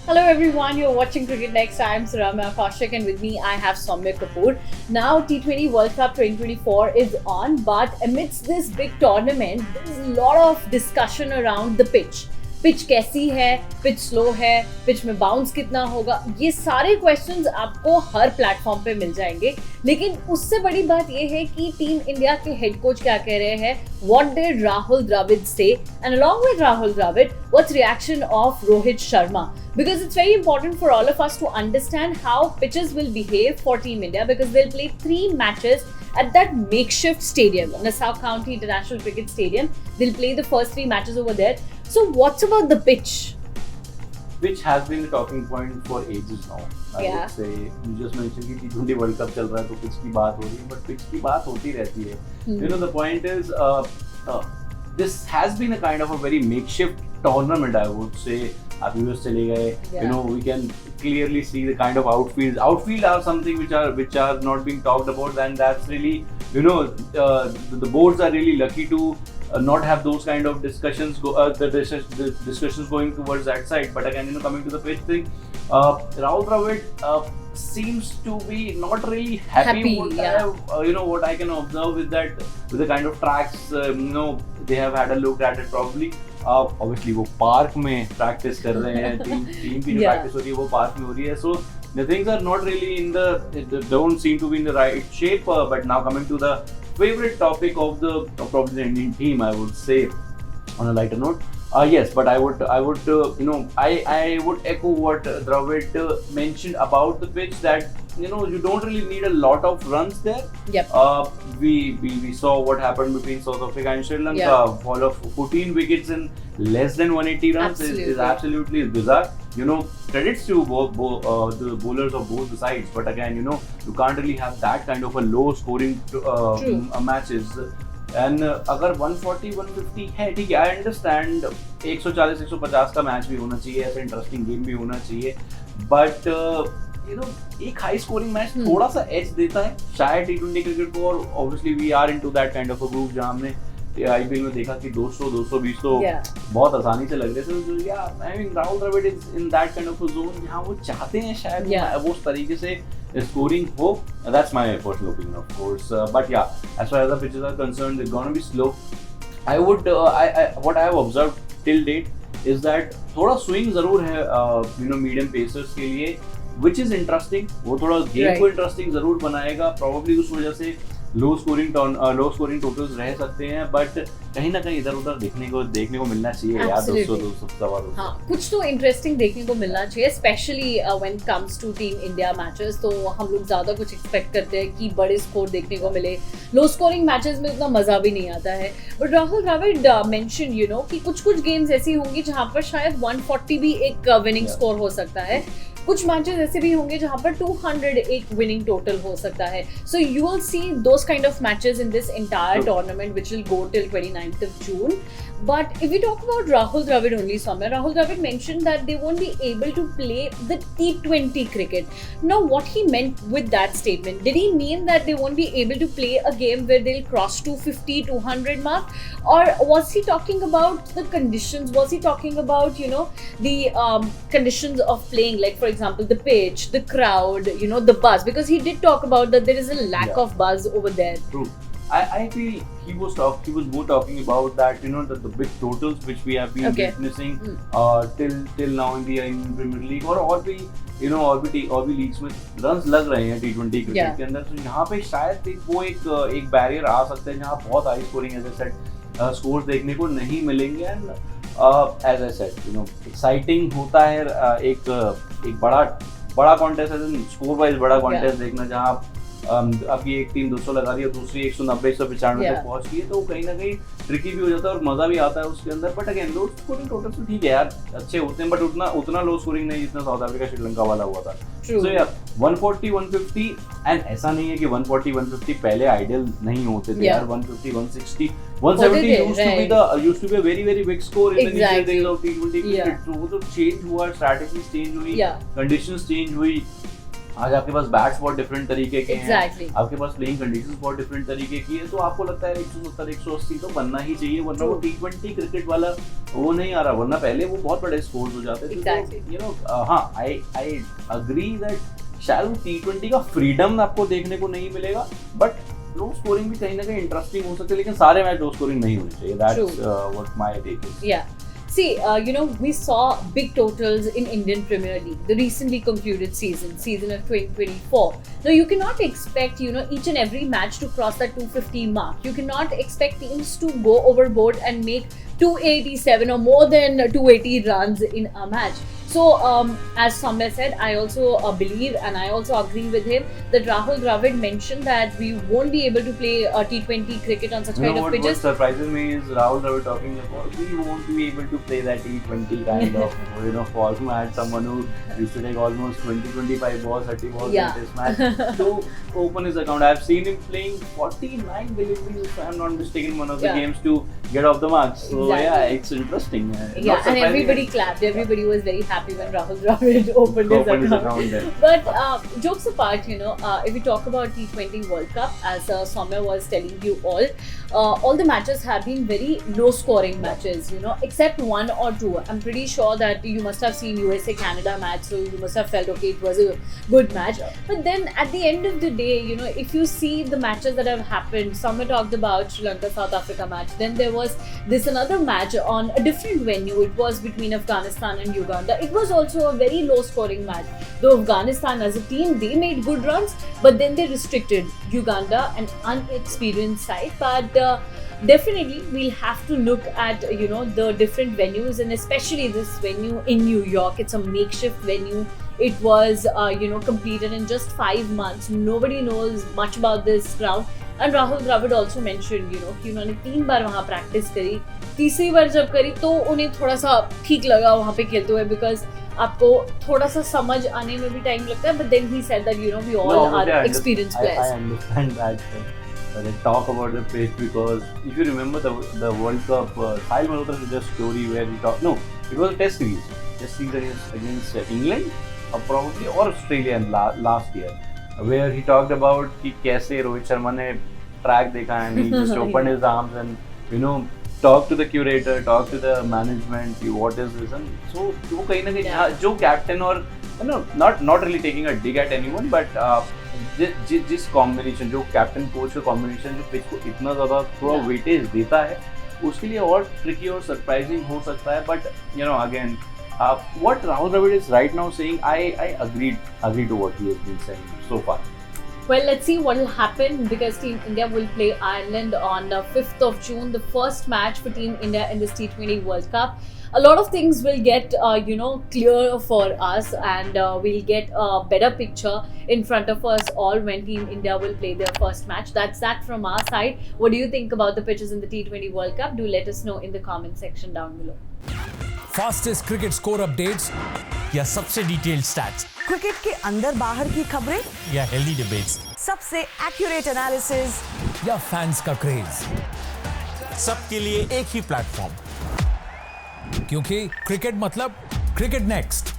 Hello everyone, you're watching Cricket Next. I am Surama Kaushik and with me I have Soumya Kapoor. Now T20 World Cup 2024 is on, but amidst this big tournament, there's a lot of discussion around the pitch. Pitch कैसी है, pitch slow है, pitch में bounce कितना होगा, ये सारे questions आपको हर platform पे मिल जाएंगे. लेकिन उससे बड़ी बात ये है कि टीम इंडिया के हेड कोच क्या कह रहे हैं, व्हाट डिड राहुल द्रविड से, and along with Rahul Dravid what's reaction of Rohit Sharma. Because it's very important for all of us to understand how pitches will behave for Team India, because they'll play 3 matches at that makeshift stadium, Nassau County International Cricket Stadium. They'll play the first 3 matches over there. So what's about the pitch? Which has been the talking point for ages now. I would say, you just mentioned कि T20 World Cup चल रहा है तो pitch की बात हो रही है, but pitch की बात होती रहती है. You know, the point is, this has been a kind of a very makeshift tournament, I would say. आप यूएस चले गए, you know, we can clearly see the kind of outfields. Outfield are something which are not being talked about, and that's really, you know, the boards are really lucky to not have those kind of discussions. The discussions going towards that side. But again, you know, coming to the pitch thing, Rahul Dravid seems to be not really happy. What I can observe is that with the kind of tracks, you know, they have had a look at it probably. Obviously वो park में practice कर रहे हैं, team की जो practice हो रही है वो पार्क में हो रही है, so the things are not really don't seem to be in the right shape. But now coming to the favorite topic of probably the Indian team, I would say, on a lighter note, yes, but I would you know, I would echo what Dravid mentioned about the pitch, that you know, you don't really need a lot of runs there. Yep. We saw what happened between South Africa and Sri Lanka. Fall of 14 wickets in less than 180 runs is absolutely bizarre. You know, credits to the bowlers of both the sides, but again, you know, you can't really have that kind of a low scoring matches. And अगर 140 150 है, ठीक है, I understand 140 150 का match भी होना चाहिए, ऐसा interesting game भी होना चाहिए, बट you know, एक हाई स्कोरिंग मैच थोड़ा सा एज देता है शायद T20 क्रिकेट को. और obviously we are into that kind of a group जहां हमने आईपीएल में देखा कि 200 220 तो बहुत आसानी से लग रहे थे. तो या I mean Rahul Dravid is in that kind of a zone जहां वो चाहते हैं शायद वो उस तरीके से scoring हो. That's my personal opinion, of course. But yeah, as far as the pitches are concerned, they're gonna be slow. I would, what I have observed till date is that थोड़ा swing जरूर है, you know, medium pacers के लिए, which is interesting. वो थोड़ा game को interesting जरूर बनाएगा. Probably उस वजह से लो स्कोरिंग टोटल्स रह सकते हैं, बट कहीं ना कहीं इधर उधर देखने को मिलना चाहिए यार. 200 सवा 200 हाँ, कुछ तो इंटरेस्टिंग देखने को मिलना चाहिए, specially when comes to team India matches. तो हम लोग ज्यादा कुछ एक्सपेक्ट करते हैं कि बड़े स्कोर देखने को मिले. लो स्कोरिंग मैचेस में उतना मजा भी नहीं आता है. But Rahul Dravid mention, you know, कि कुछ गेम्स ऐसी होंगी जहां पर शायद 140 भी एक विनिंग स्कोर हो सकता है. कुछ मैचेस ऐसे भी होंगे जहां पर 200 एक विनिंग टोटल हो सकता है. So you will see those kind of matches in this entire tournament which will go till 29th of June. But if we talk about Rahul Dravid only, Soumya, Rahul Dravid mentioned that they won't be able to play the T20 cricket. Now, what he meant with that statement, did he mean that they won't be able to play a game where they'll cross 250, 200 mark? Or was he talking about the conditions? Was he talking about, you know, the conditions of playing, like for example, the pitch, the crowd, you know, the buzz? Because he did talk about that there is a lack of buzz over there. True. I feel he was more talking about that, you know, the big totals which we have been witnessing till now in the Premier League, और भी, you know, और भी leagues में runs लग रहे हैं T20 cricket के अंदर. तो यहाँ पे शायद एक बैरियर आ सकता है जहाँ बहुत high scoring as I said scores देखने को नहीं मिलेंगे. And as I said, you know, exciting होता है एक बड़ा कॉन्टेस्ट है, स्कोर वाइज बड़ा कॉन्टेस्ट देखना, जहाँ अभी एक टीम 200 लगा रही है, दूसरी 190 195 तक पहुंच गई है, तो कहीं ना कहीं ट्रिकी भी हो जाता है और मजा भी आता है उसके अंदर. But again low scoring total तो ठीक है यार, अच्छे होते हैं, बट उतना लो स्कोरिंग नहीं जितना साउथ अफ्रीका श्रीलंका वाला हुआ था. सो यार 140 150, एंड ऐसा नहीं है कि 140 150 पहले आइडियल नहीं होते थे यार. 150 160 170 used to be a very very big score in the initial days of T20 cricket. तो वो तो चेंज हुआ, स्ट्रैटेजी चेंज हुई, कंडीशंस चेंज हुई. आज आपके पास बैट्स बहुत डिफरेंट तरीके के Exactly. हैं, आपके पास प्लेइंग कंडीशंस बहुत डिफरेंट तरीके की है, तो आपको लगता है 170 180 तो बनना ही चाहिए, वरना वो T20 क्रिकेट वाला वो नहीं आ रहा, वरना पहले वो बहुत बड़े स्कोर्स हो जाते थे। Exactly. यू नो हाँ, आई अग्री दैट शायद T20 का फ्रीडम आपको देखने को नहीं मिलेगा, बट लो स्कोरिंग भी कहीं ना कहीं इंटरेस्टिंग हो सकती है, लेकिन सारे मैच लो स्कोरिंग नहीं होने चाहिए। That's what my take is. Yeah. See, we saw big totals in Indian Premier League, the recently concluded season of 2024. Now, you cannot expect, each and every match to cross that 250 mark. You cannot expect teams to go overboard and make 287 or more than 280 runs in a match. So, as Soumya said, I also believe and I also agree with him that Rahul Dravid mentioned that we won't be able to play T20 cricket on such kind of pitches. What surprises me is Rahul Dravid talking about we won't be able to play that T20 kind of format. Someone who used to take almost 20-25 balls, 30 balls in this match to open his account. I've seen him playing 49 deliveries, if I'm not mistaken, one of the games to get off the mark. So yeah, it's interesting. And everybody clapped. Everybody was very happy when Rahul Dravid opened his account. But jokes apart, if we talk about T20 World Cup, as Soumya was telling you all the matches have been very low-scoring matches, except one or two. I'm pretty sure that you must have seen USA Canada match, so you must have felt okay, it was a good match. But then at the end of the day, if you see the matches that have happened, Soumya talked about Sri Lanka South Africa match. Then there was this another match on a different venue. It was between Afghanistan and Uganda. It was also a very low scoring match. Though Afghanistan as a team, they made good runs, but then they restricted Uganda, an unexperienced side. But definitely we'll have to look at the different venues, and especially this venue in New York. It's a makeshift venue. It was completed in just 5 months. Nobody knows much about this ground. And Rahul Dravid also mentioned कि उन्होंने 3 बार वहाँ practice करी, तीसरी बार जब करी तो उन्हें थोड़ा सा ठीक लगा वहाँ पे खेलते हुए, बिकॉज आपको थोड़ा सा समझ आने में भी टाइम लगता है. But then he said that we all are experienced players. I understand that. Let's talk about the pitch, because if you remember the World Cup, Sahil Malhotra did a story where he talked. No, it was a test series against England, probably, or Australia last year, where he talked about कि कैसे रोहित शर्मा ने track देखा and he just opened his arms and talk to the curator, talk to the management, what is this, and so वो कहीं ना कहीं जो captain और not really taking a dig at anyone, but जिस combination, जो captain coach का combination जो pitch को इतना ज़्यादा थोड़ा weightage देता है, उसके लिए और tricky और surprising हो सकता है. But again, what Rahul Dravid is right now saying, I agree to what he has been saying so far. Well, let's see what will happen, because Team India will play Ireland on the 5th of June, the first match for Team India in this T20 World Cup. A lot of things will get, clear for us, and we'll get a better picture in front of us all when Team India will play their first match. That's that from our side. What do you think about the pitches in the T20 World Cup? Do let us know in the comment section down below. Fastest cricket score updates या सबसे detailed stats, cricket के अंदर बाहर की खबरें या healthy debates, सबसे accurate analysis या फैंस का क्रेज, सबके लिए एक ही प्लेटफॉर्म, क्योंकि क्रिकेट मतलब क्रिकेट नेक्स्ट.